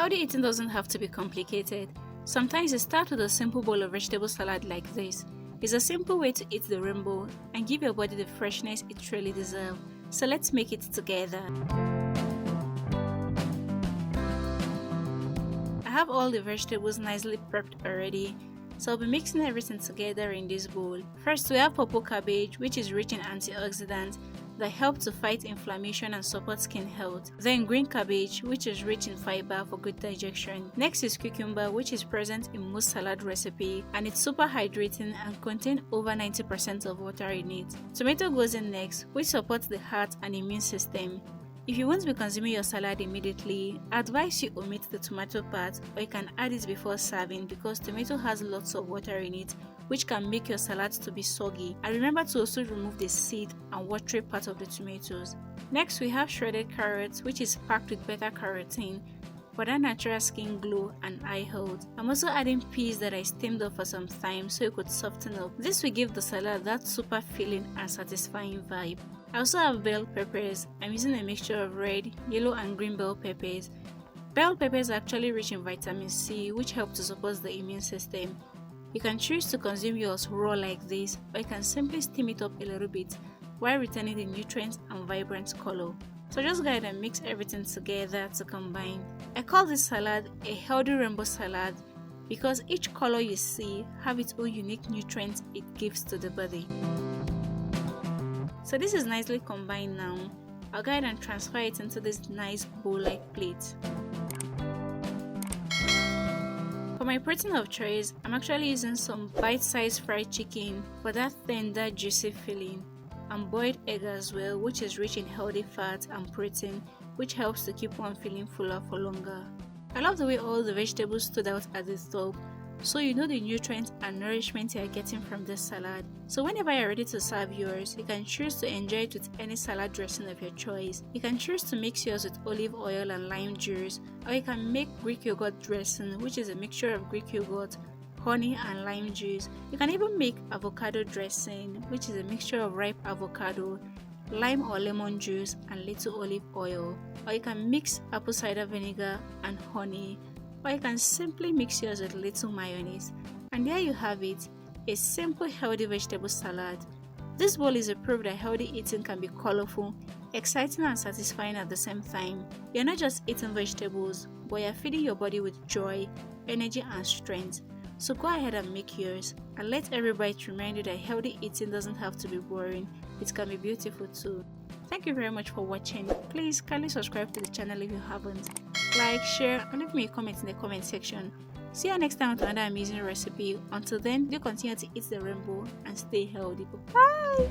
Healthy eating doesn't have to be complicated. Sometimes you start with a simple bowl of vegetable salad like this. It's a simple way to eat the rainbow and give your body the freshness it truly deserves. So let's make it together. I have all the vegetables nicely prepped already, so I'll be mixing everything together in this bowl. First, we have purple cabbage, which is rich in antioxidants that help to fight inflammation and support skin health. Then green cabbage, which is rich in fiber for good digestion. Next is cucumber, which is present in most salad recipe and it's super hydrating and contains over 90% of water in it. Tomato goes in next, which supports the heart and immune system. If you won't be consuming your salad immediately, I advise you omit the tomato part, or you can add it before serving because tomato has lots of water in it, which can make your salad to be soggy. And remember to also remove the seed and watery part of the tomatoes. Next, we have shredded carrots, which is packed with beta-carotene for that natural skin glow and eye health. I'm also adding peas that I steamed up for some time so it could soften up. This will give the salad that super filling and satisfying vibe. I also have bell peppers. I'm using a mixture of red, yellow and green bell peppers. Bell peppers are actually rich in vitamin C, which helps to support the immune system. You can choose to consume yours raw like this, or you can simply steam it up a little bit while retaining the nutrients and vibrant color. So just go ahead and mix everything together to combine. I call this salad a healthy rainbow salad because each color you see have its own unique nutrients it gives to the body. So this is nicely combined now. I'll go ahead and transfer it into this nice bowl-like plate. For my protein of choice, I'm actually using some bite-sized fried chicken for that tender, juicy feeling, and boiled egg as well, which is rich in healthy fat and protein, which helps to keep one feeling fuller for longer. I love the way all the vegetables stood out at the top, so you know the nutrients and nourishment you are getting from this salad. So whenever you're ready to serve yours, you can choose to enjoy it with any salad dressing of your choice. You can choose to mix yours with olive oil and lime juice, or you can make Greek yogurt dressing, which is a mixture of Greek yogurt, honey and lime juice. You can even make avocado dressing, which is a mixture of ripe avocado, lime or lemon juice and little olive oil, or you can mix apple cider vinegar and honey, or you can simply mix yours with little mayonnaise. And there you have it, a simple healthy vegetable salad. This bowl is a proof that healthy eating can be colorful, exciting and satisfying at the same time. You're not just eating vegetables, but you're feeding your body with joy, energy and strength. So go ahead and make yours, and let every bite remind you that healthy eating doesn't have to be boring, it can be beautiful too. Thank you very much for watching. Please kindly subscribe to the channel if you haven't. Like, share and leave me a comment in the comment section. See you next time with another amazing recipe. Until then, do continue to eat the rainbow and stay healthy. Bye!